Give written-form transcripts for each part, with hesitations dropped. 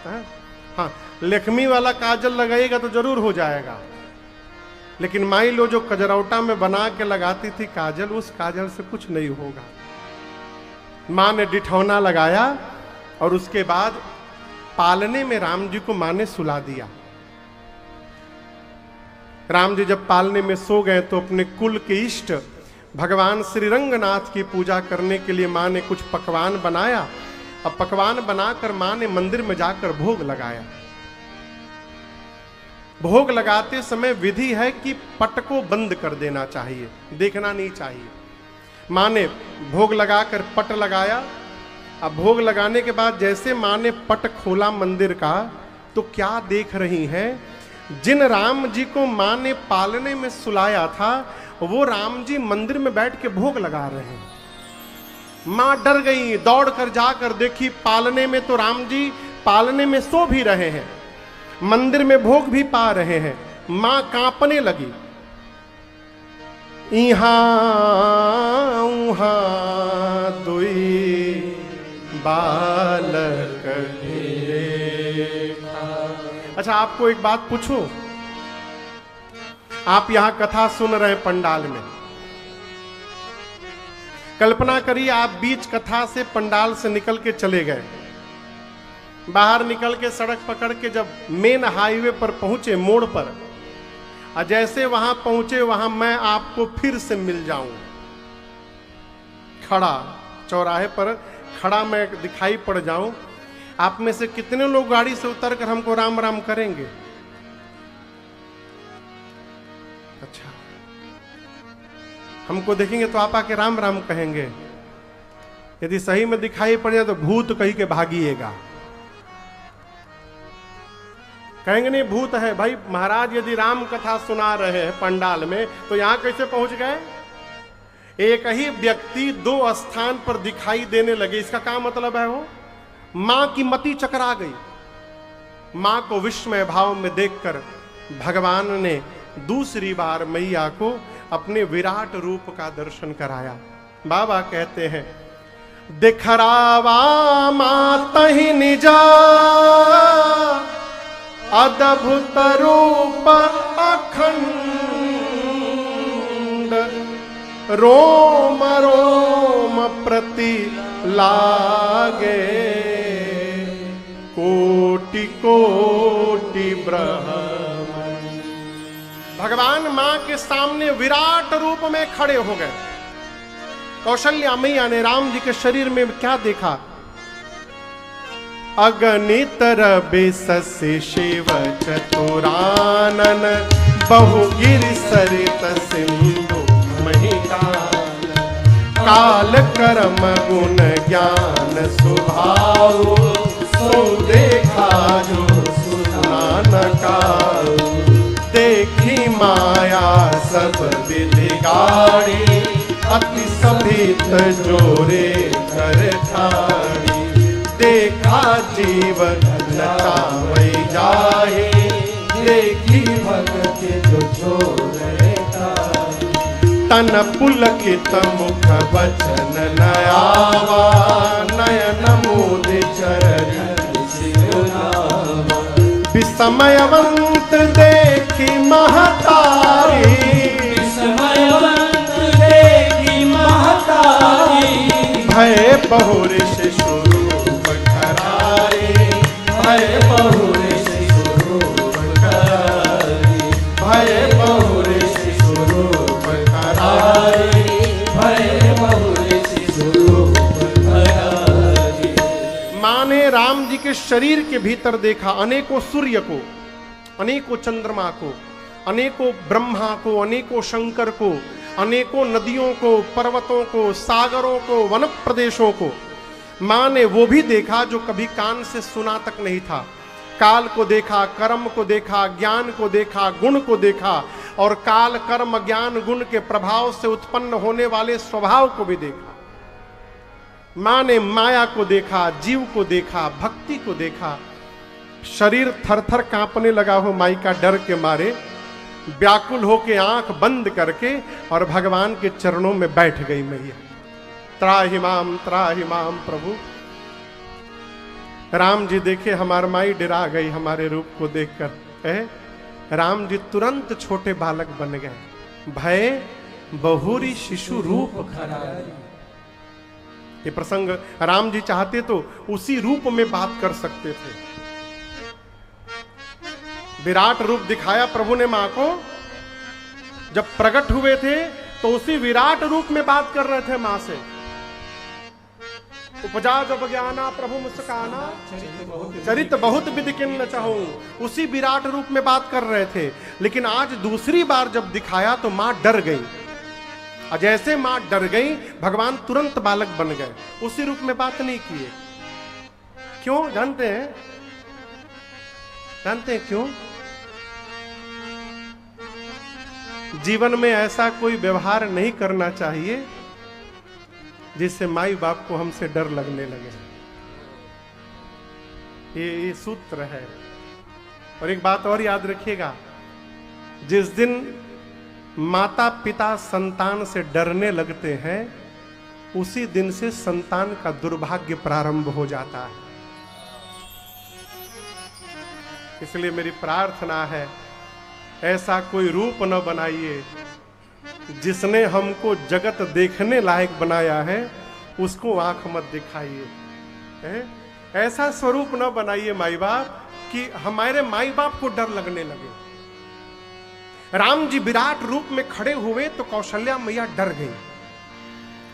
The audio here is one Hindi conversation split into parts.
है। हाँ, लक्ष्मी वाला काजल लगाएगा तो जरूर हो जाएगा, लेकिन माई लो जो कजरौटा में बना के लगाती थी काजल, उस काजल से कुछ नहीं होगा। माँ ने डिठौना लगाया और उसके बाद पालने में राम जी को माँ ने सुला दिया। राम जी जब पालने में सो गए तो अपने कुल के इष्ट भगवान श्री रंगनाथ की पूजा करने के लिए माँ ने कुछ पकवान बनाया। अब पकवान बनाकर माँ ने मंदिर में जाकर भोग लगाया। भोग लगाते समय विधि है कि पट को बंद कर देना चाहिए, देखना नहीं चाहिए। माँ ने भोग लगाकर पट लगाया। अब भोग लगाने के बाद जैसे माँ ने पट खोला मंदिर का, तो क्या देख रही हैं? जिन राम जी को माँ ने पालने में सुलाया था, वो राम जी मंदिर में बैठ के भोग लगा रहे हैं। माँ डर गई, दौड़ कर जाकर देखी पालने में तो राम जी पालने में सो भी रहे हैं, मंदिर में भोग भी पा रहे हैं। माँ कांपने लगी। इहाँ उहाँ दुई बालक देखा। अच्छा, आपको एक बात पूछूं? आप यहां कथा सुन रहे हैं पंडाल में, कल्पना करिए आप बीच कथा से पंडाल से निकल के चले गए, बाहर निकल के सड़क पकड़ के जब मेन हाईवे पर पहुंचे, मोड़ पर, और जैसे वहां पहुंचे वहां मैं आपको फिर से मिल जाऊं, खड़ा चौराहे पर खड़ा मैं दिखाई पड़ जाऊं, आप में से कितने लोग गाड़ी से उतरकर हमको राम राम करेंगे? अच्छा, हमको देखेंगे तो आप आके राम राम कहेंगे। यदि सही में दिखाई पड़ जाए तो भूत कही के भागिएगा, कहेंगे नहीं भूत है। भाई महाराज यदि राम कथा सुना रहे हैं पंडाल में, तो यहां कैसे पहुंच गए? एक ही व्यक्ति दो स्थान पर दिखाई देने लगे, इसका क्या मतलब है? वो मां की मति चकरा गई। मां को विस्मय भाव में देखकर भगवान ने दूसरी बार मैया को अपने विराट रूप का दर्शन कराया। बाबा कहते हैं, दिखरावा मातहि निजा अद्भुत रूप अखंड, रोम रोम प्रति लागे कोटि कोटि ब्रह्म। भगवान मां के सामने विराट रूप में खड़े हो गए। कौशल्या मैया ने राम जी के शरीर में क्या देखा? अगणित रवि शिव चतुरानन, बहुगिरि सरित सिंधु महितान, काल कर्म गुण ज्ञान स्वभाव, सो देखा जो सुना न काऊ, देखी माया सब विधि गाड़ी, अति सभित जोरे कर ठाड़ी, देखा जीवन नचावै जाहे, देखी भगत जो छोड़े ताहि, तन पुलकित मुख बचन नयावा, नयन मोद चरण सिरुनावा, विस्मयवंत देखी महतारी, विस्मयवंत देखी महतारी, भय बहुर शिशुरूप खरारी, भय बहुर शिशुरूप खरारी, भय बहुर शिशुरूप खरारी, भय बहुर शिशुरूप खरारी। मां ने राम जी के शरीर के भीतर देखा अनेकों सूर्य को, अनेकों चंद्रमा को, अनेकों ब्रह्मा को, अनेकों शंकर को, अनेकों नदियों को, पर्वतों को, सागरों को, वन प्रदेशों को। मां ने वो भी देखा जो कभी कान से सुना तक नहीं था। काल को देखा, कर्म को देखा, ज्ञान को देखा, गुण को देखा, और काल कर्म ज्ञान गुण के प्रभाव से उत्पन्न होने वाले स्वभाव को भी देखा। मां ने माया को देखा, जीव को देखा, भक्ति को देखा। शरीर थर थर कांपने लगा हो माई का डर के मारे, व्याकुल होके आंख बंद करके और भगवान के चरणों में बैठ गई मैया। त्राहि माम प्रभु। राम जी देखे हमार माई डरा गई हमारे रूप को देखकर। राम जी तुरंत छोटे बालक बन गए। भय बहुरी शिशु रूप खराई। ये प्रसंग राम जी चाहते तो उसी रूप में बात कर सकते थे। विराट रूप दिखाया प्रभु ने मां को। जब प्रकट हुए थे तो उसी विराट रूप में बात कर रहे थे मां से। उपजा जब ज्ञाना प्रभु मुस्काना, चरित बहुत विधि किन्न चाहूं। उसी विराट रूप में बात कर रहे थे। लेकिन आज दूसरी बार जब दिखाया तो मां डर गई। और जैसे मां डर गई भगवान तुरंत बालक बन गए। उसी रूप में बात नहीं किए। क्यों जानते हैं? जानते हैं क्यों? जीवन में ऐसा कोई व्यवहार नहीं करना चाहिए जिससे माई बाप को हमसे डर लगने लगे। ये सूत्र है। और एक बात और याद रखिएगा, जिस दिन माता पिता संतान से डरने लगते हैं उसी दिन से संतान का दुर्भाग्य प्रारंभ हो जाता है। इसलिए मेरी प्रार्थना है, ऐसा कोई रूप न बनाइए जिसने हमको जगत देखने लायक बनाया है उसको आंख मत दिखाइए। ऐसा स्वरूप न बनाइए माई बाप कि हमारे माई बाप को डर लगने लगे। राम जी विराट रूप में खड़े हुए तो कौशल्या मैया डर गई।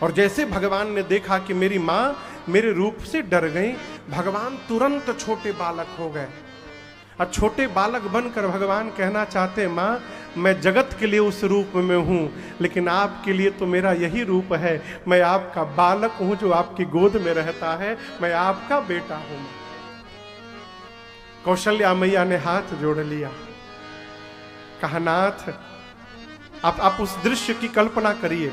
और जैसे भगवान ने देखा कि मेरी मां मेरे रूप से डर गई, भगवान तुरंत छोटे बालक हो गए। और छोटे बालक बनकर भगवान कहना चाहते, मां मैं जगत के लिए उस रूप में हूं, लेकिन आपके लिए तो मेरा यही रूप है। मैं आपका बालक हूं जो आपकी गोद में रहता है। मैं आपका बेटा हूं। कौशल्या मैया ने हाथ जोड़ लिया। कहा, नाथ आप उस दृश्य की कल्पना करिए।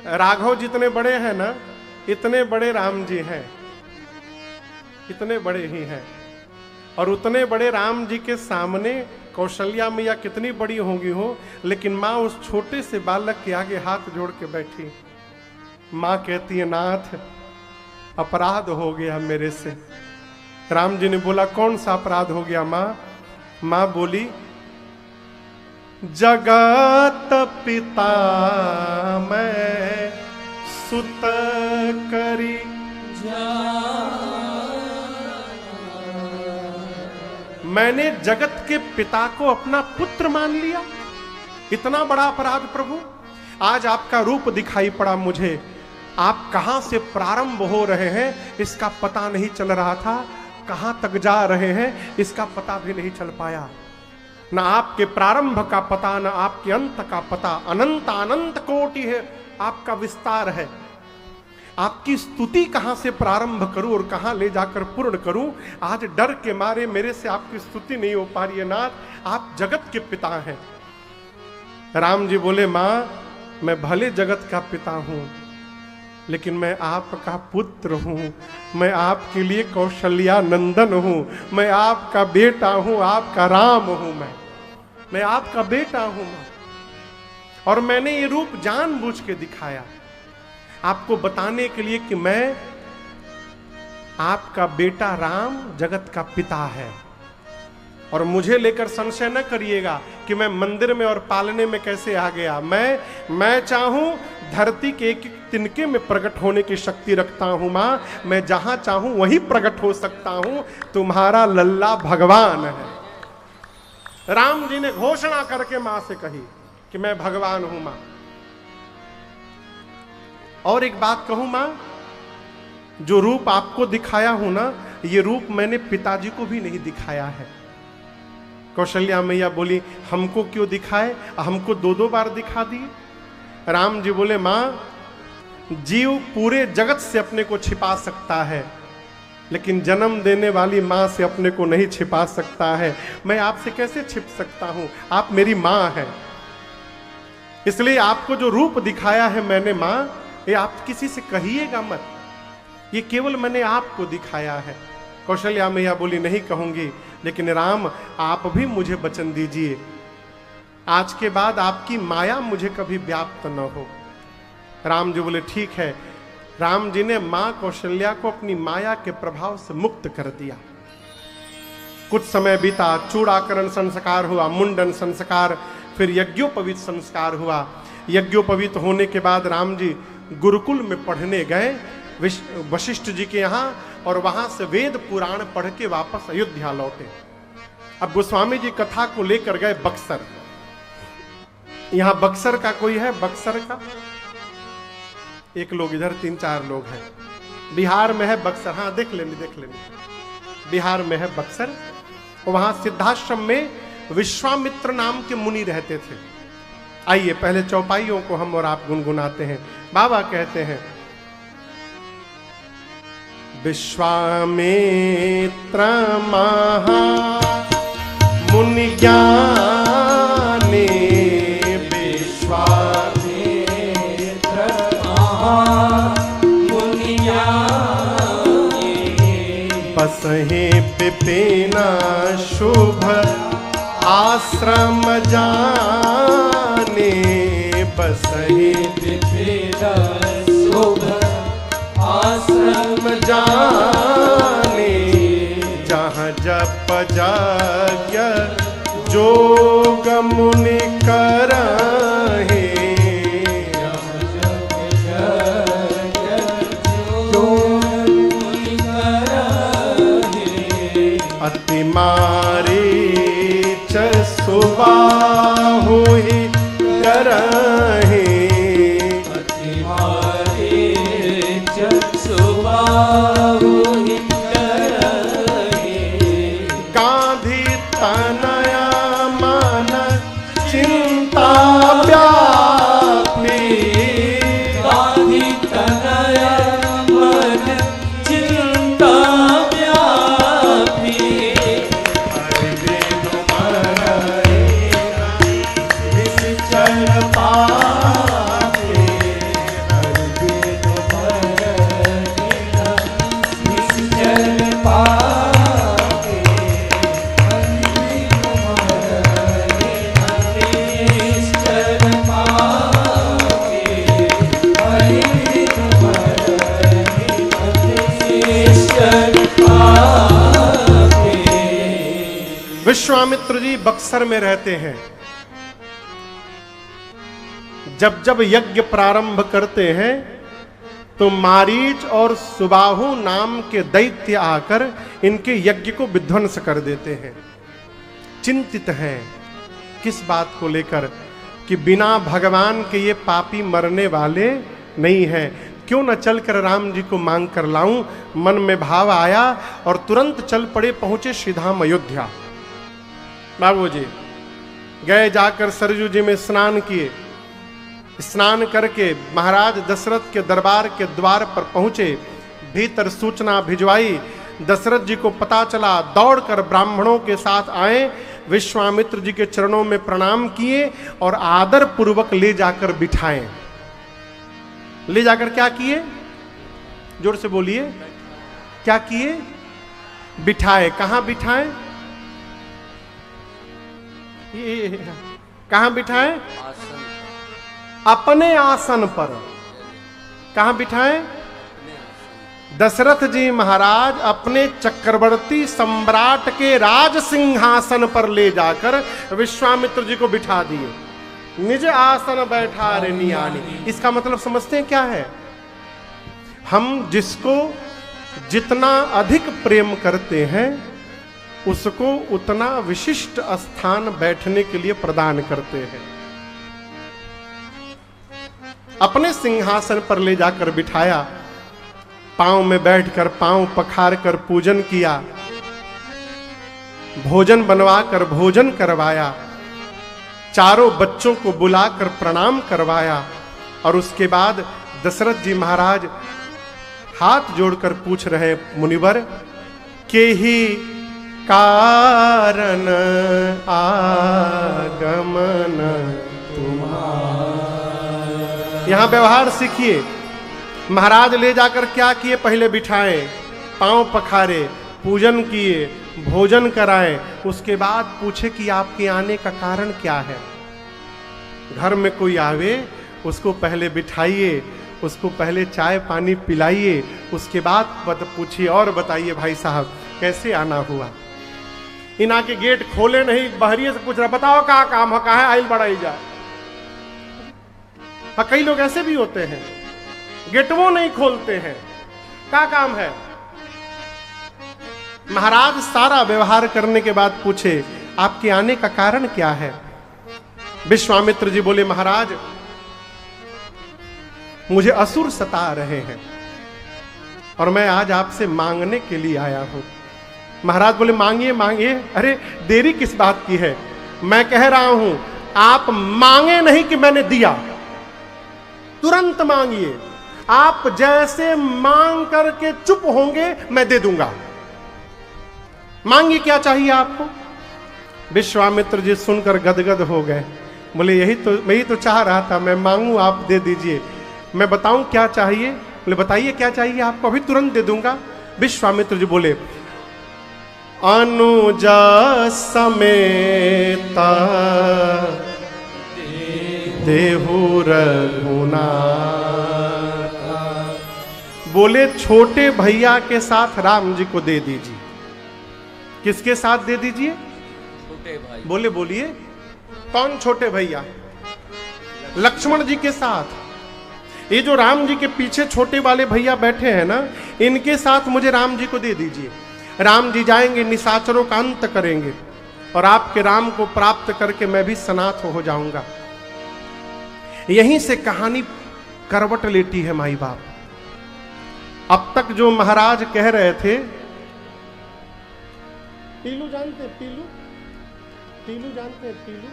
राघव जितने बड़े हैं ना, इतने बड़े राम जी हैं, इतने बड़े ही हैं। और उतने बड़े राम जी के सामने कौशल्या मैया कितनी बड़ी होंगी हो, लेकिन माँ उस छोटे से बालक के आगे हाथ जोड़ के बैठी। माँ कहती है, नाथ अपराध हो गया मेरे से। राम जी ने बोला, कौन सा अपराध हो गया माँ? माँ बोली, जगत पिता मैं सुत करी मैंने जगत के पिता को अपना पुत्र मान लिया। इतना बड़ा अपराध प्रभु। आज आपका रूप दिखाई पड़ा मुझे। आप कहां से प्रारंभ हो रहे हैं इसका पता नहीं चल रहा था, कहां तक जा रहे हैं इसका पता भी नहीं चल पाया। न आपके प्रारंभ का पता, न आपके अंत का पता। अनंत अनंत कोटि है आपका विस्तार है। आपकी स्तुति कहां से प्रारंभ करूं और कहां ले जाकर पूर्ण करूं। आज डर के मारे मेरे से आपकी स्तुति नहीं हो पा रही है। नाथ आप जगत के पिता हैं। राम जी बोले, मां मैं भले जगत का पिता हूं, लेकिन मैं आपका पुत्र हूं। मैं आपके लिए कौशल्या नंदन हूं। मैं आपका बेटा हूं, आपका राम हूं। मैं आपका बेटा हूं। और मैंने ये रूप जानबूझ के दिखाया आपको बताने के लिए कि मैं आपका बेटा राम जगत का पिता है। और मुझे लेकर संशय न करिएगा कि मैं मंदिर में और पालने में कैसे आ गया। मैं चाहूं धरती के एक तिनके में प्रकट होने की शक्ति रखता हूं मां। मैं जहां चाहूं वहीं प्रकट हो सकता हूं। तुम्हारा लल्ला भगवान है। राम जी ने घोषणा करके मां से कही कि मैं भगवान हूं मां। और एक बात कहूं मां, जो रूप आपको दिखाया हूं ना, ये रूप मैंने पिताजी को भी नहीं दिखाया है। कौशल्या मैया बोली, हमको क्यों दिखाए? हमको दो दो बार दिखा दिए। राम जी बोले, मां जीव पूरे जगत से अपने को छिपा सकता है, लेकिन जन्म देने वाली मां से अपने को नहीं छिपा सकता है। मैं आपसे कैसे छिप सकता हूं? आप मेरी मां हैं। इसलिए आपको जो रूप दिखाया है मैंने मां, ये आप किसी से कहिएगा मत। ये केवल मैंने आपको दिखाया है। कौशल्या मैया बोली, नहीं कहूंगी, लेकिन राम आप भी मुझे वचन दीजिए, आज के बाद आपकी माया मुझे कभी व्याप्त न हो। राम जी बोले, ठीक है, राम जी ने मां कौशल्या को अपनी माया के प्रभाव से मुक्त कर दिया। कुछ समय बीता, चूड़ाकरण संस्कार हुआ, मुंडन संस्कार, फिर यज्ञोपवीत संस्कार हुआ। यज्ञोपवीत होने के बाद राम जी गुरुकुल में पढ़ने गए वशिष्ठ जी के यहाँ, और वहां से वेद पुराण पढ़ के वापस अयोध्या लौटे। अब गोस्वामी जी कथा को लेकर गए बक्सर। यहां बक्सर का कोई है? बक्सर का एक लोग, इधर 3-4 लोग हैं। बिहार में है बक्सर, हाँ देख लेने। बिहार में है बक्सर, और वहां सिद्धाश्रम में विश्वामित्र नाम के मुनि रहते थे। आइए पहले चौपाइयों को हम और आप गुनगुनाते हैं। बाबा कहते हैं, विश्वामित्र महा मुनि ज्ञानी, विश्वामित्र महा मुनि ज्ञानी, बसहि विपिना शुभ आश्रम जाने, बसहि विपिना शुभ आश्रम जाने, जहाँ जप यज्ञ जोग मुनि करहे, अति मारीच सुबाहु ही करहे, अति मारीच सुबाहु ही करहे, गांधी तनया मन चिंता व्यापी, गांधी तनया मन चिंता व्यापी, हरि वेद मरहि निश्चल पापे, हरि वेद मरहि निश्चल पापे, हरि वेद मरहि निश्चल पापे, हरि वेद मरहि निश्चल पापे। विश्वामित्र जी बक्सर में रहते हैं। जब जब यज्ञ प्रारंभ करते हैं तो मारीच और सुबाहु नाम के दैत्य आकर इनके यज्ञ को विध्वंस कर देते हैं। चिंतित हैं किस बात को लेकर कि बिना भगवान के ये पापी मरने वाले नहीं हैं, क्यों न चलकर राम जी को मांग कर लाऊं। मन में भाव आया और तुरंत चल पड़े, पहुंचे श्रीधाम अयोध्या। बाबूजी गए, जाकर सरजू जी में स्नान किए। स्नान करके महाराज दशरथ के दरबार के द्वार पर पहुंचे। भीतर सूचना भिजवाई। दशरथ जी को पता चला, दौड़कर ब्राह्मणों के साथ आए, विश्वामित्र जी के चरणों में प्रणाम किए और आदर पूर्वक ले जाकर बिठाए। ले जाकर क्या किए? जोर से बोलिए, क्या किए? बिठाए। कहां बिठाए? ये कहां बिठाए? अपने आसन पर। कहां बिठाए? दशरथ जी महाराज अपने चक्रवर्ती सम्राट के राज सिंहासन पर ले जाकर विश्वामित्र जी को बिठा दिए। निज आसन बैठा रे नियानी। इसका मतलब समझते हैं क्या है? हम जिसको जितना अधिक प्रेम करते हैं उसको उतना विशिष्ट स्थान बैठने के लिए प्रदान करते हैं। अपने सिंहासन पर ले जाकर बिठाया, पांव में बैठकर पांव पखार कर पूजन किया, भोजन बनवा कर भोजन करवाया, चारों बच्चों को बुलाकर प्रणाम करवाया। और उसके बाद दशरथ जी महाराज हाथ जोड़कर पूछ रहे, मुनिवर के ही कारण आगमन तुम्हारा। यहां व्यवहार सीखिए। महाराज ले जाकर क्या किए? पहले बिठाए, पांव पखारे, पूजन किए, भोजन कराए। उसके बाद पूछे कि आपके आने का कारण क्या है। घर में कोई आवे उसको पहले बिठाइए, उसको पहले चाय पानी पिलाइए, उसके बाद पूछिए और बताइए भाई साहब कैसे आना हुआ। इना के गेट खोले नहीं, बहरिए से पूछ रहा बताओ क्या काम है, कहा आइल बढ़ाई जाए। हाँ, कई लोग ऐसे भी होते हैं, गेटवो नहीं खोलते हैं, क्या काम है। महाराज सारा व्यवहार करने के बाद पूछे आपके आने का कारण क्या है। विश्वामित्र जी बोले महाराज मुझे असुर सता रहे हैं और मैं आज आपसे मांगने के लिए आया हूं। महाराज बोले मांगिए मांगिए। अरे देरी किस बात की है, मैं कह रहा हूं आप मांगे नहीं कि मैंने दिया, तुरंत मांगिए। आप जैसे मांग करके चुप होंगे मैं दे दूंगा। मांगिए क्या चाहिए आपको। विश्वामित्र जी सुनकर गदगद हो गए, बोले यही तो चाह रहा था, मैं मांगू आप दे दीजिए। मैं बताऊं क्या चाहिए। बोले बताइए क्या चाहिए आपको, अभी तुरंत दे दूंगा। विश्वामित्र जी बोले अनुजा समेता देहु रघुनाथ। बोले छोटे भैया के साथ राम जी को दे दीजिए। किसके साथ दे दीजिए? छोटे भाई। बोले बोलिए कौन छोटे भैया? लक्ष्मण जी के साथ। ये जो राम जी के पीछे छोटे वाले भैया बैठे हैं ना, इनके साथ मुझे राम जी को दे दीजिए। राम जी जाएंगे, निशाचरों का अंत करेंगे और आपके राम को प्राप्त करके मैं भी सनाथ हो जाऊंगा। यहीं से कहानी करवट लेती है माई बाप। अब तक जो महाराज कह रहे थे, पीलू जानते हैं, पीलू जानते हैं, पीलू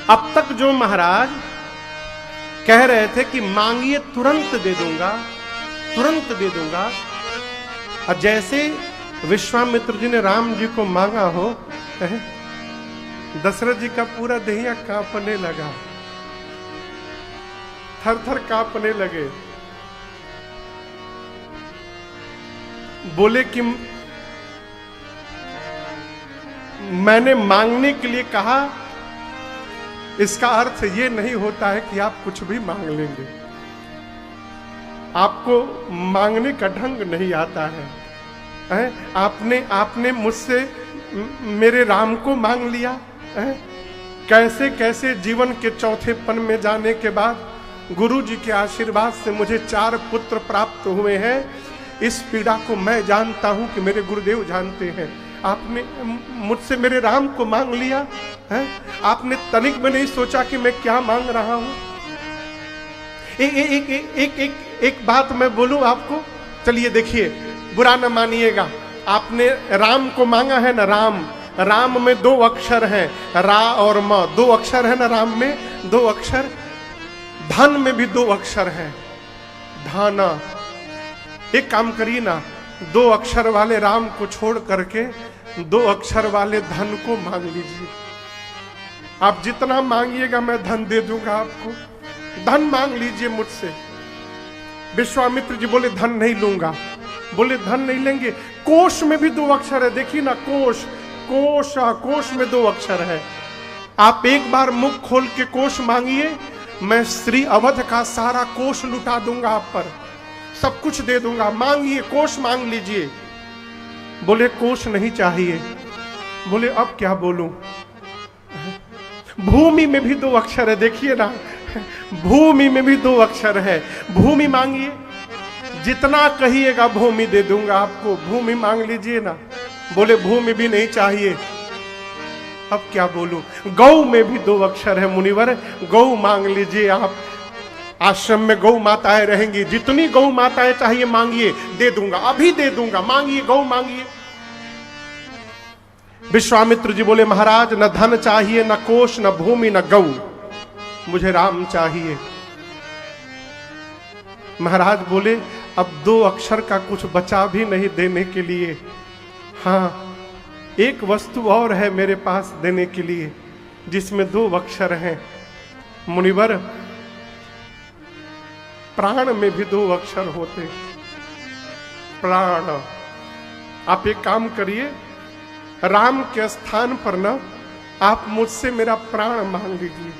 अब तक जो महाराज कह रहे थे कि मांगिए तुरंत दे दूंगा, तुरंत दे दूंगा, और जैसे विश्वामित्र जी ने राम जी को मांगा हो, दशरथ जी का पूरा देहिया कांपने लगा, थर थर कांपने लगे। बोले कि मैंने मांगने के लिए कहा, इसका अर्थ ये नहीं होता है कि आप कुछ भी मांग लेंगे। आपको मांगने का ढंग नहीं आता है। आपने मुझसे मेरे राम को मांग लिया। कैसे कैसे जीवन के चौथेपन में जाने के बाद गुरु जी के आशीर्वाद से मुझे 4 पुत्र प्राप्त हुए हैं। इस पीड़ा को मैं जानता हूं कि मेरे गुरुदेव जानते हैं। आपने मुझसे मेरे राम को मांग लिया है। आपने तनिक में नहीं सोचा कि मैं क्या मांग रहा हूं। एक बात मैं बोलूं आपको, चलिए देखिए, बुरा न मानिएगा। आपने राम को मांगा है ना, राम में 2 अक्षर हैं, रा और म, 2 अक्षर है ना राम में, 2 अक्षर। धन में भी 2 अक्षर हैं, धाना। एक काम करिए ना, 2 अक्षर वाले राम को छोड़ करके 2 अक्षर वाले धन को मांग लीजिए। आप जितना मांगिएगा मैं धन दे दूंगा आपको। धन मांग लीजिए मुझसे। विश्वामित्र जी बोले धन नहीं लूंगा। बोले धन नहीं लेंगे। कोश में भी 2 अक्षर है, देखिए ना, कोश में 2 अक्षर है। आप एक बार मुख खोल के कोश मांगिए, मैं श्री अवध का सारा कोश लुटा दूंगा आप पर, सब कुछ दे दूंगा। मांगिए, कोश मांग लीजिए। बोले कोश नहीं चाहिए। बोले अब क्या बोलूं? भूमि में भी 2 अक्षर है, देखिए ना, भूमि में भी 2 अक्षर है। भूमि मांगिए, जितना कहिएगा भूमि दे दूंगा आपको। भूमि मांग लीजिए ना। बोले भूमि भी नहीं चाहिए। अब क्या बोलूं? गौ में भी 2 अक्षर है मुनिवर, गौ मांग लीजिए आप। आश्रम में गौ माताएं रहेंगी, जितनी गौ माताएं चाहिए मांगिए, दे दूंगा, अभी दे दूंगा। मांगिए, गौ मांगिए। विश्वामित्र जी बोले महाराज न धन चाहिए, न कोश, न भूमि, न गौ, मुझे राम चाहिए। महाराज बोले अब 2 अक्षर का कुछ बचा भी नहीं देने के लिए। हाँ, एक वस्तु और है मेरे पास देने के लिए, जिसमें 2 अक्षर हैं। मुनिवर, प्राण में भी 2 अक्षर होते। प्राण। आप एक काम करिए, राम के स्थान पर ना आप मुझसे मेरा प्राण मांग लीजिए।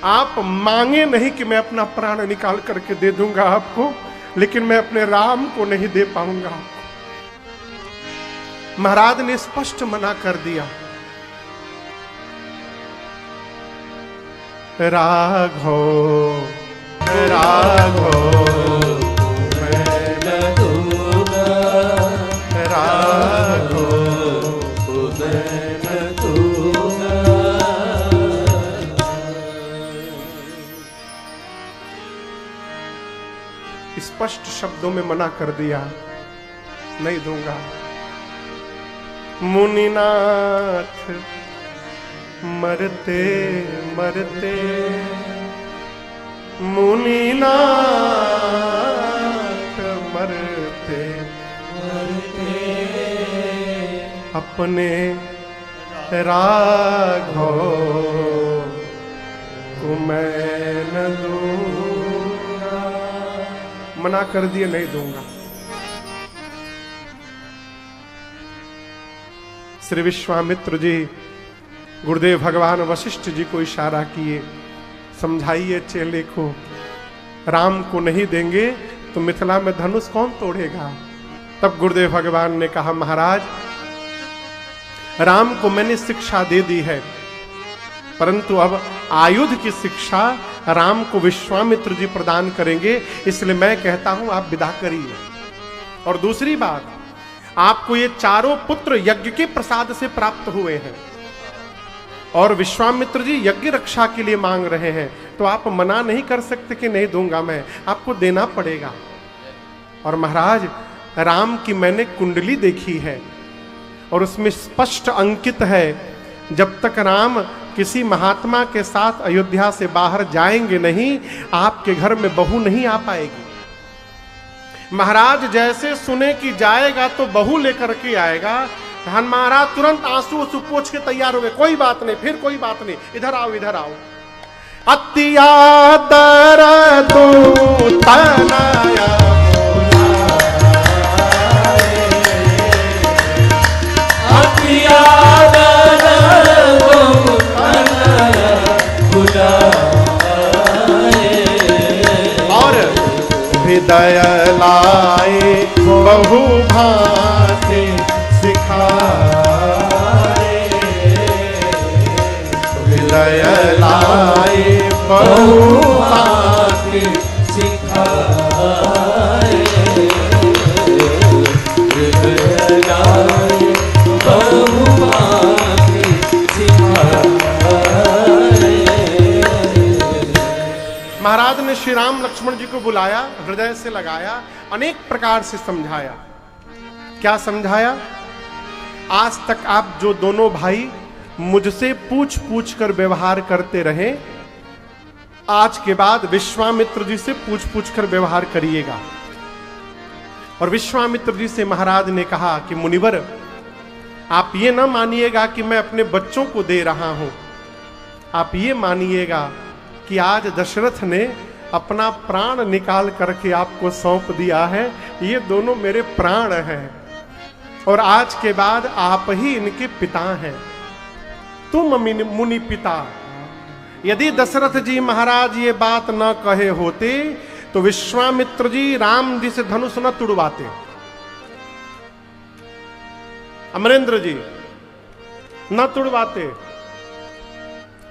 आप मांगे नहीं कि मैं अपना प्राण निकाल करके दे दूंगा आपको, लेकिन मैं अपने राम को नहीं दे पाऊंगा आपको। महाराज ने स्पष्ट मना कर दिया। राघव राघव मैं न दूंगा, राघव मैं न दूंगा। स्पष्ट शब्दों में मना कर दिया, नहीं दूंगा। मुनिनाथ मरते मरते, मुनिनाथ मरते मरते, अपने राघव को मैं न दूंगा। मना कर दिए, नहीं दूंगा। श्री विश्वामित्र जी गुरुदेव भगवान वशिष्ठ जी को इशारा किए, समझाइए चेले को, राम को नहीं देंगे तो मिथिला में धनुष कौन तोड़ेगा। तब गुरुदेव भगवान ने कहा, महाराज राम को मैंने शिक्षा दे दी है, परंतु अब आयुध की शिक्षा राम को विश्वामित्र जी प्रदान करेंगे, इसलिए मैं कहता हूं आप विदा करिए। और दूसरी बात, आपको ये चारों पुत्र यज्ञ के प्रसाद से प्राप्त हुए हैं और विश्वामित्र जी यज्ञ रक्षा के लिए मांग रहे हैं, तो आप मना नहीं कर सकते कि नहीं दूंगा मैं, आपको देना पड़ेगा। और महाराज राम की मैंने कुंडली देखी है और उसमें स्पष्ट अंकित है, जब तक राम किसी महात्मा के साथ अयोध्या से बाहर जाएंगे नहीं, आपके घर में बहू नहीं आ पाएगी। महाराज जैसे सुने कि जाएगा तो बहू लेकर के आएगा, महाराज तुरंत आंसू पोंछ के तैयार हो गए, कोई बात नहीं, फिर कोई बात नहीं, इधर आओ इधर आओ। अत्यादर दो तनया और हृदय लाए बहु भांति सिखाए, हृदय लाए बहु भांति सिखाए, हृदय लाए बहु भांति सिखाए। महाराज ने श्री राम लक्ष्मण जी को बुलाया, हृदय से लगाया, अनेक प्रकार से समझाया। क्या समझाया? आज तक आप जो दोनों भाई मुझसे पूछ पूछ कर व्यवहार करते रहे, आज के बाद विश्वामित्र जी से पूछ पूछ कर व्यवहार करिएगा। और विश्वामित्र जी से महाराज ने कहा कि मुनिवर, आप ये ना मानिएगा कि मैं अपने बच्चों को दे रहा हूं, आप ये मानिएगा कि आज दशरथ ने अपना प्राण निकाल करके आपको सौंप दिया है, ये दोनों मेरे प्राण हैं और आज के बाद आप ही इनके पिता हैं, तुम मुनि पिता। यदि दशरथ जी महाराज ये बात न कहे होते तो विश्वामित्र जी राम जी से धनुष न तुड़वाते। अमरेंद्र जी न तुड़वाते,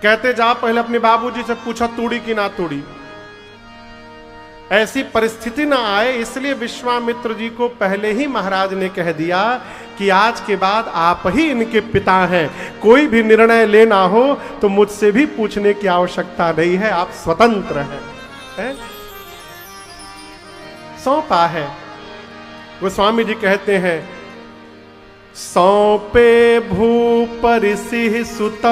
कहते जा पहले अपने बाबूजी से पूछा तोड़ी कि ना तोड़ी। ऐसी परिस्थिति ना आए, इसलिए विश्वामित्र जी को पहले ही महाराज ने कह दिया कि आज के बाद आप ही इनके पिता हैं, कोई भी निर्णय लेना हो तो मुझसे भी पूछने की आवश्यकता नहीं है, आप स्वतंत्र हैं, है? सौंपा है। गोस्वामी जी कहते हैं, सौंपे भूपरि सिंह सुत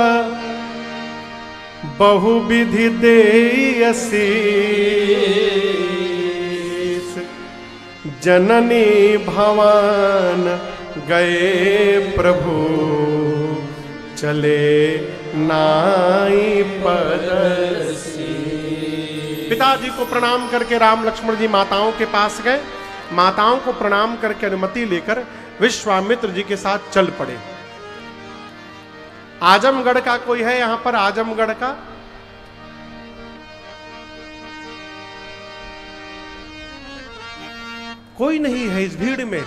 बहुविधि देयसीस, जननी भवन गए प्रभु चले नाई परसी। पिताजी को प्रणाम करके राम लक्ष्मण जी माताओं के पास गए, माताओं को प्रणाम करके अनुमति लेकर विश्वामित्र जी के साथ चल पड़े। आजमगढ़ का कोई है यहां पर? आजमगढ़ का कोई नहीं है इस भीड़ में।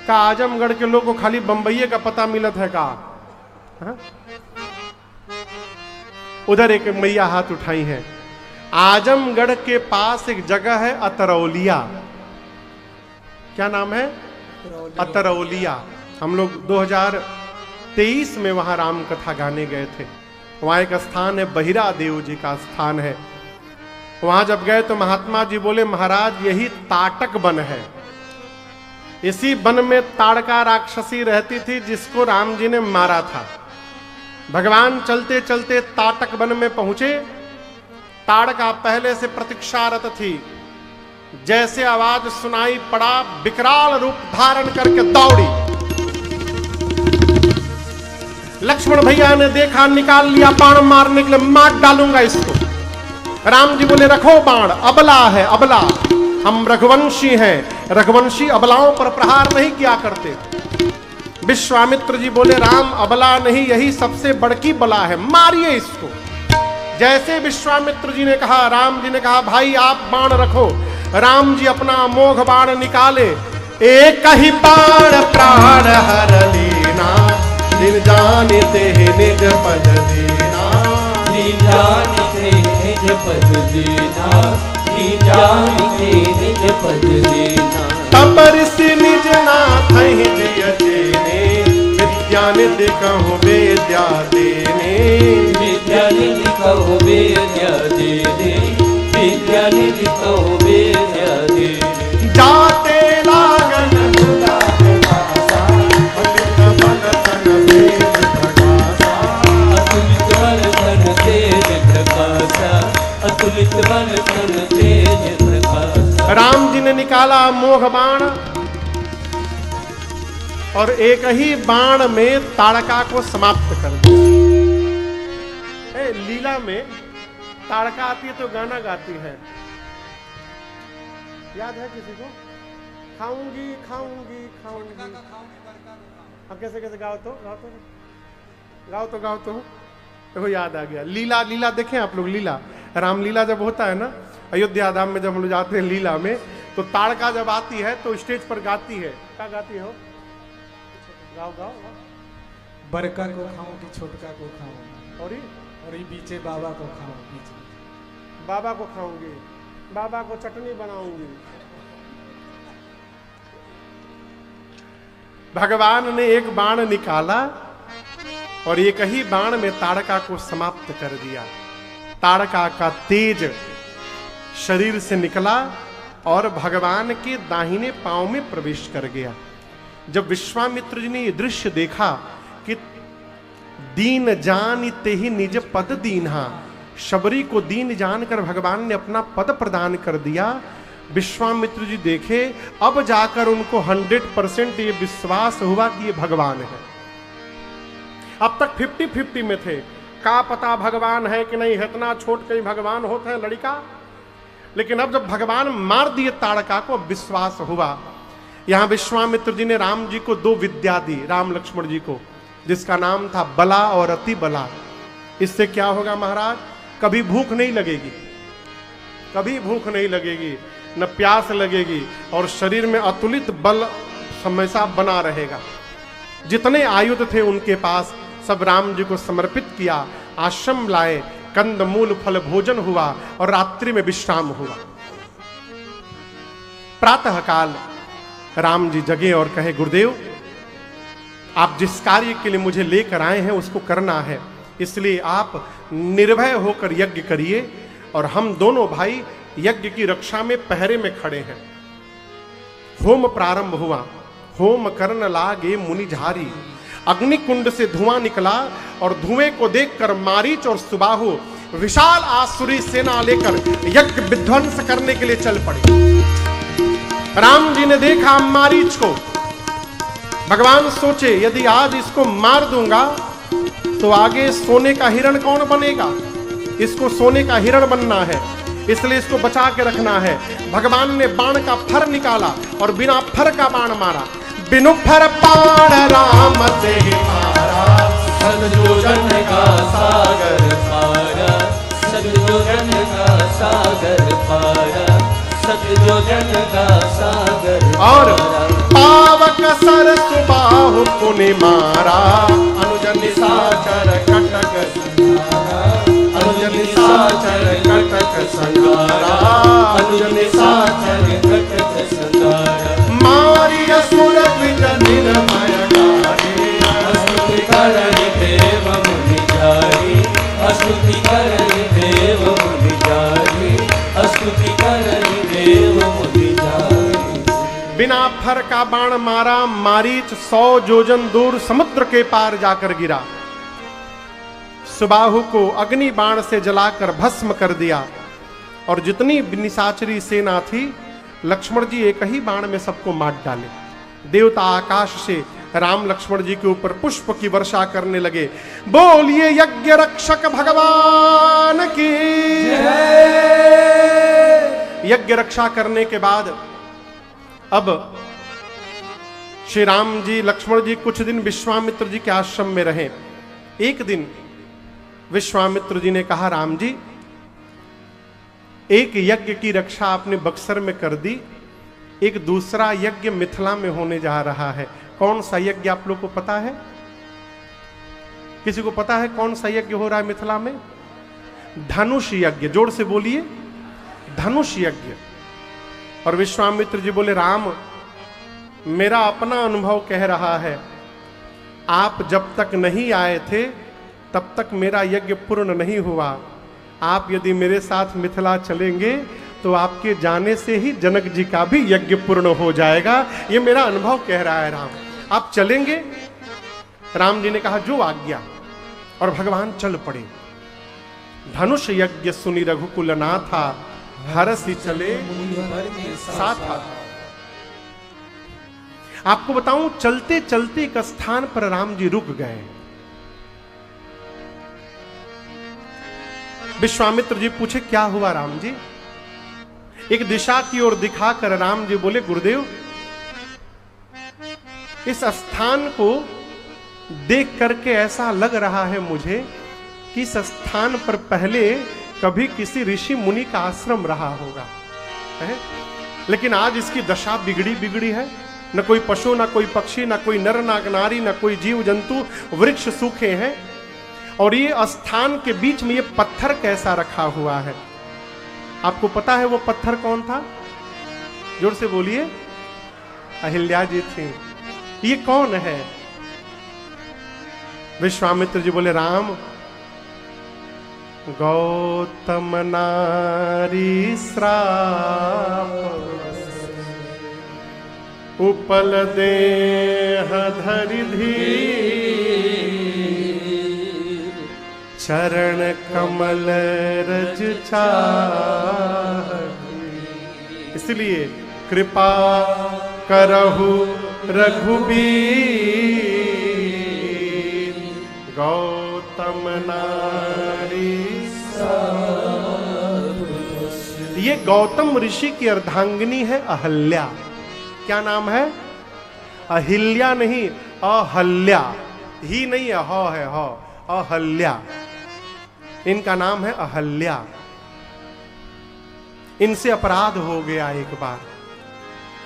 का आजमगढ़ के लोगों को खाली बंबई का पता मिलत है का? हा? उधर एक मैया हाथ उठाई है। आजमगढ़ के पास एक जगह है अतरौलिया। क्या नाम है? अतरौलिया। हम लोग 2023 में वहां राम कथा गाने गए थे। वहां एक स्थान है, बहिरा देव जी का स्थान है। वहां जब गए तो महात्मा जी बोले, महाराज यही ताटक वन है। इसी वन में ताड़का राक्षसी रहती थी जिसको राम जी ने मारा था। भगवान चलते चलते ताटक वन में पहुंचे। ताड़का पहले से प्रतीक्षारत थी। जैसे आवाज सुनाई पड़ा, विकराल रूप धारण करके दौड़ी। लक्ष्मण भैया ने देखा, निकाल लिया बाण मारने के लिए, मार डालूंगा इसको। राम जी बोले, रखो बाण, अबला है अबला, हम रघुवंशी हैं, रघुवंशी अबलाओं पर प्रहार नहीं किया करते। विश्वामित्र जी बोले, राम अबला नहीं, यही सबसे बड़की बला है, मारिए इसको। जैसे विश्वामित्र जी ने कहा, राम जी ने कहा, भाई आप बाण रखो। राम जी अपना अमोघ बाण निकाले। एक ही बाण प्राण हर लीना, निज जानते निज पद दीना, निज जानते निज पद दीना, निज जानते निज पद दीना। तपरसि निज नाथ जिय देने, विद्या निधि कहूँ विद्या देने, विद्या निधि कहूँ विद्या देने, विद्या निधि कहूँ विद्या देने। जाते लागन अतुलित बल तन वेद प्रकाशा, अतुलित बल तन तेज प्रकाशा, अतुलित बल तन तेज प्रकाशा। राम जी ने निकाला मोह बाण और एक ही बाण में ताड़का को समाप्त कर दिया। लीला में ताड़का आती है तो गाना गाती है, याद है किसी को? खाऊंगी खाऊंगी खाऊंगी। अब कैसे कैसे गाओ तो गाओ तो गाओ तो गाओ तो देखो याद आ गया। लीला, लीला देखें आप लोग। लीला, रामलीला जब होता है ना अयोध्या धाम में, जब हम लोग जाते हैं लीला में, तो ताड़का जब आती है तो स्टेज पर गाती है। क्या गाती हो? गाओ गाओ गाओ। बड़का को खाऊं कि छोटका को खाऊं, और ये पीछे बाबा को खाऊं, पीछे बाबा को खाऊंगी, बाबा को चटनी बनाऊंगी। भगवान ने एक बाण निकाला और एक ही बाण में ताड़का को समाप्त कर दिया। ताड़का का तेज शरीर से निकला और भगवान के दाहिने पांव में प्रवेश कर गया। जब विश्वामित्र जी ने यह दृश्य देखा कि दीन जान तेहि निज पद दीन्हा, शबरी को दीन जानकर भगवान ने अपना पद प्रदान कर दिया। विश्वामित्र जी देखे, अब जाकर उनको 100% ये विश्वास हुआ कि ये भगवान है। अब तक 50-50 में थे, का पता भगवान है कि नहीं, इतना छोट कहीं भगवान होता है लड़का। लेकिन अब जब भगवान मार दिए ताड़का को, विश्वास हुआ। यहां विश्वामित्र जी ने राम जी को 2 विद्या दी, राम लक्ष्मण जी को, जिसका नाम था बला और अति बला। इससे क्या होगा महाराज? कभी भूख नहीं लगेगी, कभी भूख नहीं लगेगी, न प्यास लगेगी, और शरीर में अतुलित बल हमेशा बना रहेगा। जितने आयुध थे उनके पास सब राम जी को समर्पित किया। आश्रम लाए, कंद मूल फल भोजन हुआ और रात्रि में विश्राम हुआ। प्रातः काल राम जी जगे और कहे, गुरुदेव आप जिस कार्य के लिए मुझे लेकर आए हैं उसको करना है, इसलिए आप निर्भय होकर यज्ञ करिए और हम दोनों भाई यज्ञ की रक्षा में पहरे में खड़े हैं। होम प्रारंभ हुआ। होम करन लागे मुनि झारी, अग्नि कुंड से धुआं निकला और धुएं को देखकर मारीच और सुबाहु विशाल आसुरी सेना लेकर यज्ञ विध्वंस करने के लिए चल पड़े। राम जी ने देखा मारीच को। भगवान सोचे, यदि आज इसको मार दूंगा तो आगे सोने का हिरण कौन बनेगा? इसको सोने का हिरण बनना है, इसलिए इसको बचा के रखना है। भगवान ने बाण का फर निकाला और बिना फर का बाण मारा। बिनु फर बाण राम से मारा, सतजोजन का सागर पारा, सतजोजन का सागर पारा, सतजोजन का सागर और पारा। पावक सर सुबाहु पुनि मारा, अनुज निशाचर कटक संहारा, अनुज निशाचर कटक संहारा, अनुज निशाचर कटक संहारा। मारी असुर द्विज निर्भय गारे, स्तुति करहि देव मुनि जारी, स्तुति करहि देव मुनि जारी, स्तुति करहि देव मुनि जारी। बिना फर का बाण मारा, मारीच 100 योजन दूर समुद्र के पार जाकर गिरा। सुबाहु को अग्नि बाण से जलाकर भस्म कर दिया और जितनी निशाचरी सेना थी लक्ष्मण जी एक ही बाण में सबको मार डाले। देवता आकाश से राम लक्ष्मण जी के ऊपर पुष्प की वर्षा करने लगे। बोलिए यज्ञ रक्षक भगवान की। यज्ञ रक्षा करने के बाद अब श्री राम जी लक्ष्मण जी कुछ दिन विश्वामित्र जी के आश्रम में रहे। एक दिन विश्वामित्र जी ने कहा, राम जी एक यज्ञ की रक्षा आपने बक्सर में कर दी, एक दूसरा यज्ञ मिथिला में होने जा रहा है। कौन सा यज्ञ आप लोग को पता है? किसी को पता है कौन सा यज्ञ हो रहा है मिथिला में? धनुष यज्ञ। जोर से बोलिए, धनुष यज्ञ। और विश्वामित्र जी बोले, राम मेरा अपना अनुभव कह रहा है, आप जब तक नहीं आए थे तब तक मेरा यज्ञ पूर्ण नहीं हुआ। आप यदि मेरे साथ मिथिला चलेंगे तो आपके जाने से ही जनक जी का भी यज्ञ पूर्ण हो जाएगा। ये मेरा अनुभव कह रहा है राम, आप चलेंगे? राम जी ने कहा, जो आज्ञा। और भगवान चल पड़े। धनुष यज्ञ सुनि रघुकुल नाथा, हरसि चले साथा। आपको बताऊं, चलते चलते एक स्थान पर राम जी रुक गए। विश्वामित्र जी पूछे, क्या हुआ राम जी? एक दिशा की ओर दिखाकर राम जी बोले, गुरुदेव इस स्थान को देख करके ऐसा लग रहा है मुझे कि इस स्थान पर पहले कभी किसी ऋषि मुनि का आश्रम रहा होगा है? लेकिन आज इसकी दशा बिगड़ी है। न कोई पशु, न कोई पक्षी, न कोई नर नारी, न कोई जीव जंतु, वृक्ष सूखे हैं। और ये स्थान के बीच में ये पत्थर कैसा रखा हुआ है? आपको पता है वो पत्थर कौन था? जोर से बोलिए। अहिल्या जी थी। ये कौन है? विश्वामित्र जी बोले, राम गौतम नारी श्राप, उपल देह धरि धीर, चरण कमल रज चाहि। इसलिए कृपा करहु रघुबीर, गौतम नारी। ये गौतम ऋषि की अर्धांगिनी है अहल्या। क्या नाम है? अहिल्या नहीं, अहल्या। ही नहीं है, ह है, ह। अहल्या, इनका नाम है अहल्या। इनसे अपराध हो गया एक बार।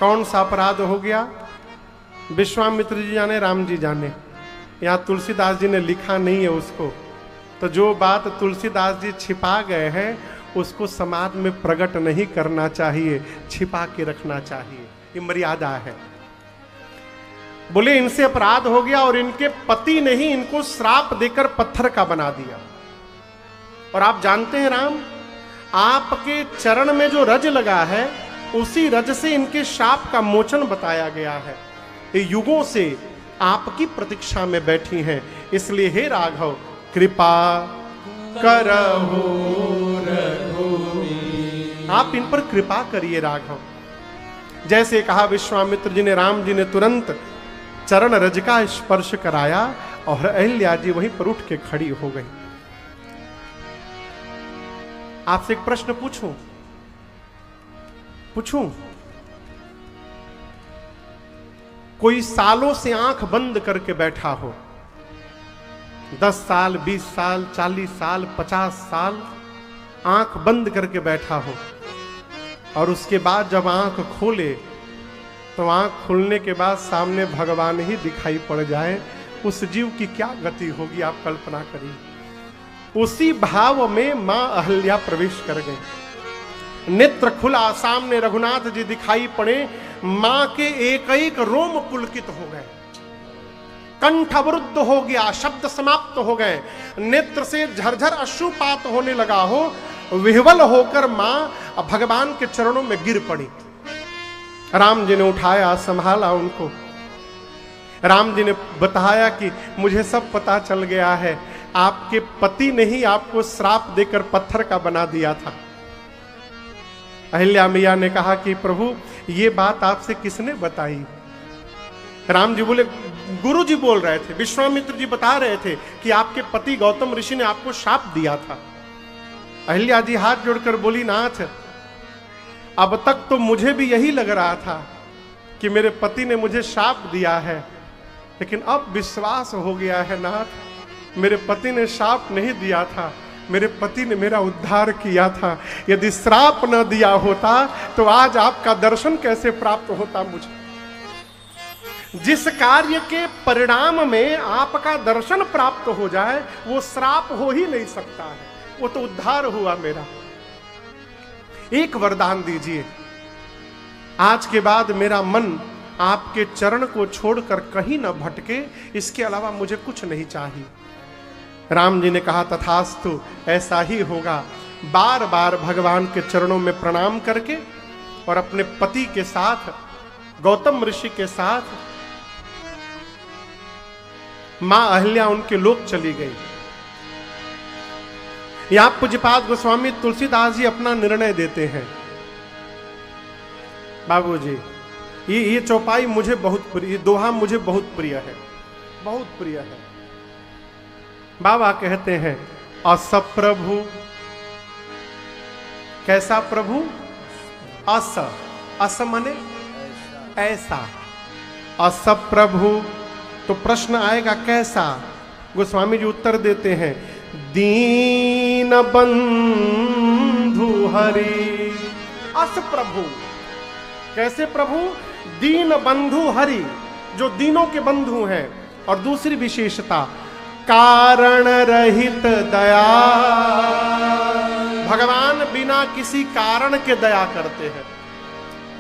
कौन सा अपराध हो गया? विश्वामित्र जी जाने, राम जी जाने। यहां तुलसीदास जी ने लिखा नहीं है उसको, तो जो बात तुलसीदास जी छिपा गए हैं उसको समाज में प्रकट नहीं करना चाहिए, छिपा के रखना चाहिए। ये मर्यादा है। बोले इनसे अपराध हो गया और इनके पति ने ही इनको श्राप देकर पत्थर का बना दिया। और आप जानते हैं राम, आपके चरण में जो रज लगा है उसी रज से इनके शाप का मोचन बताया गया है। ये युगों से आपकी प्रतीक्षा में बैठी हैं। इसलिए हे राघव कृपा करहु रघुबीर, आप इन पर कृपा करिए राघव। जैसे कहा विश्वामित्र जी ने, राम जी ने तुरंत चरण रज का स्पर्श कराया और अहिल्या जी वहीं पर उठ के खड़ी हो गई। आपसे एक प्रश्न पूछूं? कोई सालों से आंख बंद करके बैठा हो, 10 साल, 20 साल, 40 साल, 50 साल आंख बंद करके बैठा हो, और उसके बाद जब आंख खोले तो आंख खुलने के बाद सामने भगवान ही दिखाई पड़ जाए, उस जीव की क्या गति होगी आप कल्पना करिए। उसी भाव में मां अहल्या प्रवेश कर गई। नेत्र खुला, सामने रघुनाथ जी दिखाई पड़े, मां के एक एक रोम पुलकित हो गए, कंठ अवरुद्ध हो गया, शब्द समाप्त हो गए, नेत्र से झरझर अश्रुपात होने लगा हो, विह्वल होकर मां भगवान के चरणों में गिर पड़ी। राम जी ने उठाया, संभाला उनको। राम जी ने बताया कि मुझे सब पता चल गया है, आपके पति ने ही आपको श्राप देकर पत्थर का बना दिया था। अहिल्या मैया ने कहा कि प्रभु ये बात आपसे किसने बताई? राम जी बोले, गुरु जी बोल रहे थे, विश्वामित्र जी बता रहे थे कि आपके पति गौतम ऋषि ने आपको शाप दिया था। अहिल्या जी हाथ जोड़कर बोली, नाथ अब तक तो मुझे भी यही लग रहा था कि मेरे पति ने मुझे शाप दिया है, लेकिन अब विश्वास हो गया है नाथ, मेरे पति ने शाप नहीं दिया था, मेरे पति ने मेरा उद्धार किया था। यदि श्राप न दिया होता तो आज आपका दर्शन कैसे प्राप्त होता मुझे? जिस कार्य के परिणाम में आपका दर्शन प्राप्त हो जाए वो श्राप हो ही नहीं सकता है, वो तो उद्धार हुआ मेरा। एक वरदान दीजिए, आज के बाद मेरा मन आपके चरण को छोड़कर कहीं न भटके, इसके अलावा मुझे कुछ नहीं चाहिए। राम जी ने कहा, तथास्तु, ऐसा ही होगा। बार बार भगवान के चरणों में प्रणाम करके और अपने पति के साथ, गौतम ऋषि के साथ मां अहल्या उनके लोक चली गई। यहां पूज्यपाद गोस्वामी तुलसीदास जी अपना निर्णय देते हैं। बाबूजी, ये चौपाई मुझे बहुत प्रिय, ये दोहा मुझे बहुत प्रिय है, बहुत प्रिय है। बाबा कहते हैं, अस प्रभु, कैसा प्रभु? अस, अस माने ऐसा, अस प्रभु। तो प्रश्न आएगा कैसा? गोस्वामी जी उत्तर देते हैं, दीन बंधु हरि। अस प्रभु, कैसे प्रभु? दीन बंधु हरि, जो दीनों के बंधु हैं। और दूसरी विशेषता, कारण रहित दया, भगवान बिना किसी कारण के दया करते हैं।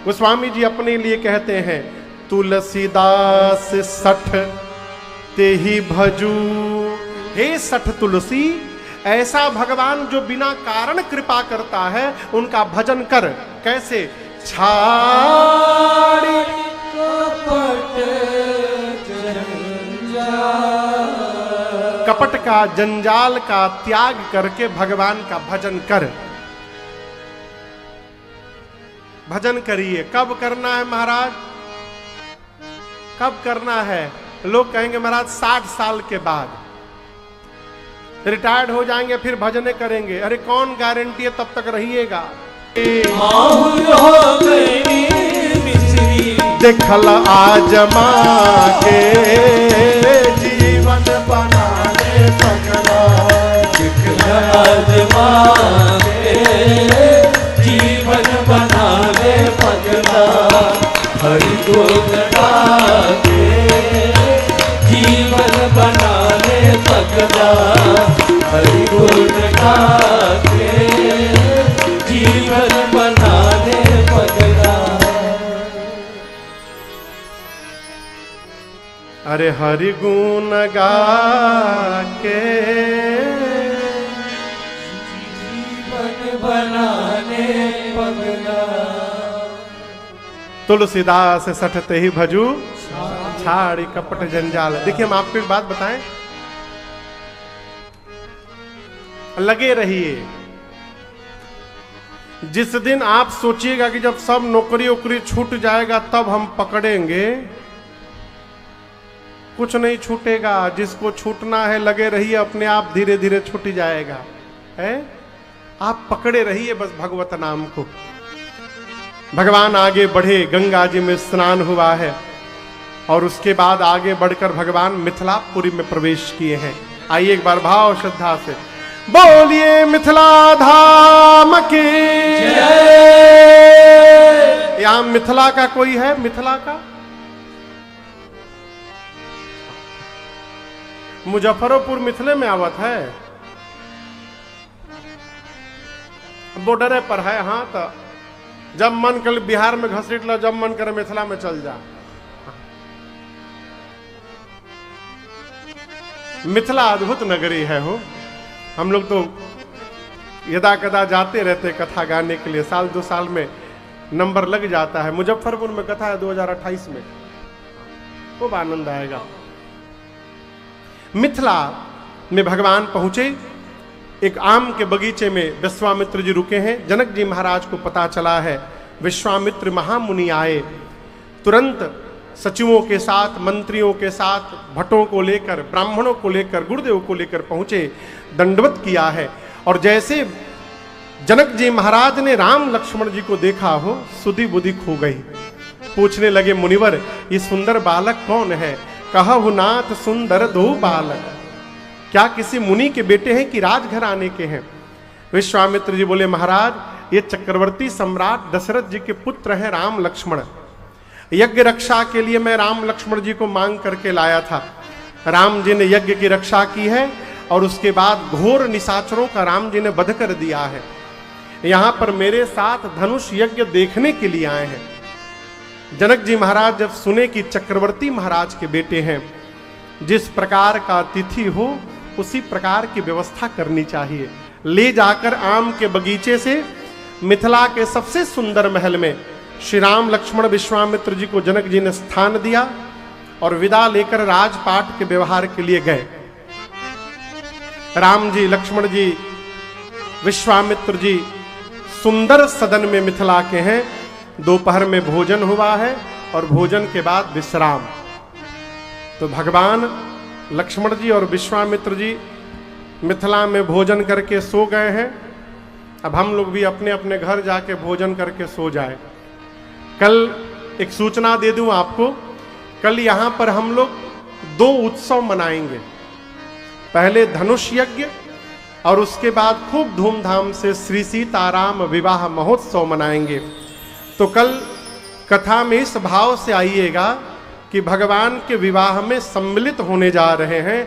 गोस्वामी जी अपने लिए कहते हैं, तुलसीदास सठ ते ही भजू। हे सठ तुलसी, ऐसा भगवान जो बिना कारण कृपा करता है उनका भजन कर। कैसे? छाड़ी कपट का जंजाल का त्याग करके भगवान का भजन कर। भजन करिए। कब करना है महाराज? कब करना है? लोग कहेंगे महाराज 60 साल के बाद, रिटायर्ड हो जाएंगे फिर भजने करेंगे। अरे कौन गारंटी है तब तक रहिएगा। देखल आजमा के जीवन बनाने पगला, देखल आजमा के जीवन बनाने पगला, हरि को गा के जीवन बनाने पगला, हरि को गा के जीवन बनाने पगला। अरे हरि गुण गा के जीवन बनाने पगला। तुलसीदास सठते ही भजू, छाड़ी कपट जंजाल। देखिए हम आपको एक बात बताएं, लगे रहिए। जिस दिन आप सोचिएगा कि जब सब नौकरी वोकरी छूट जाएगा तब हम पकड़ेंगे, कुछ नहीं छूटेगा। जिसको छूटना है लगे रहिए, अपने आप धीरे धीरे छूट जाएगा। है? आप पकड़े रहिए बस भगवत नाम को। भगवान आगे बढ़े, गंगा जी में स्नान हुआ है और उसके बाद आगे बढ़कर भगवान मिथिलापुरी में प्रवेश किए हैं। आइए एक बार भाव श्रद्धा से बोलिए मिथिला धाम की जय। यहां मिथिला का कोई है? मिथिला का मुजफ्फरपुर मिथिले में आवत है, बॉर्डर पर है। हाँ तो जब मन कर बिहार में घसीट लो, जब मन करे मिथिला में चल जा। मिथिला अद्भुत नगरी है हो। हम लोग तो यदा कदा जाते रहते कथा गाने के लिए, साल 2 साल में नंबर लग जाता है। मुजफ्फरपुर में कथा है 2028 में, खूब आनंद आएगा। मिथिला में भगवान पहुंचे, एक आम के बगीचे में विश्वामित्र जी रुके हैं। जनक जी महाराज को पता चला है विश्वामित्र महामुनि आए, तुरंत सचिवों के साथ, मंत्रियों के साथ, भट्टों को लेकर, ब्राह्मणों को लेकर, गुरुदेव को लेकर पहुंचे, दंडवत किया है। और जैसे जनक जी महाराज ने राम लक्ष्मण जी को देखा हो, सुधि बुद्धि खो गई। पूछने लगे मुनिवर ये सुंदर बालक कौन है? कहु नाथ सुंदर 2 बालक, क्या किसी मुनि के बेटे हैं कि राजघराने के हैं? विश्वामित्र जी बोले महाराज ये चक्रवर्ती सम्राट दशरथ जी के पुत्र हैं राम लक्ष्मण। यज्ञ रक्षा के लिए मैं राम लक्ष्मण जी को मांग करके लाया था। राम जी ने यज्ञ की रक्षा की है और उसके बाद घोर निशाचरों का राम जी ने वध कर दिया है। यहां पर मेरे साथ धनुष यज्ञ देखने के लिए आए हैं। जनक जी महाराज जब सुने कि चक्रवर्ती महाराज के बेटे हैं, जिस प्रकार का अतिथि हो उसी प्रकार की व्यवस्था करनी चाहिए। ले जाकर आम के बगीचे से मिथिला के सबसे सुंदर महल में श्री राम लक्ष्मण विश्वामित्र जी को जनक जी ने स्थान दिया और विदा लेकर राजपाट के व्यवहार के लिए गए। राम जी, लक्ष्मण जी, विश्वामित्र जी सुंदर सदन में मिथिला के हैं। दोपहर में भोजन हुआ है और भोजन के बाद विश्राम। तो भगवान लक्ष्मण जी और विश्वामित्र जी मिथिला में भोजन करके सो गए हैं। अब हम लोग भी अपने अपने घर जाके भोजन करके सो जाए। कल एक सूचना दे दूं आपको, कल यहां पर हम लोग 2 उत्सव मनाएंगे। पहले धनुष यज्ञ और उसके बाद खूब धूमधाम से श्री सीताराम विवाह महोत्सव मनाएंगे। तो कल कथा में इस भाव से आइएगा कि भगवान के विवाह में सम्मिलित होने जा रहे हैं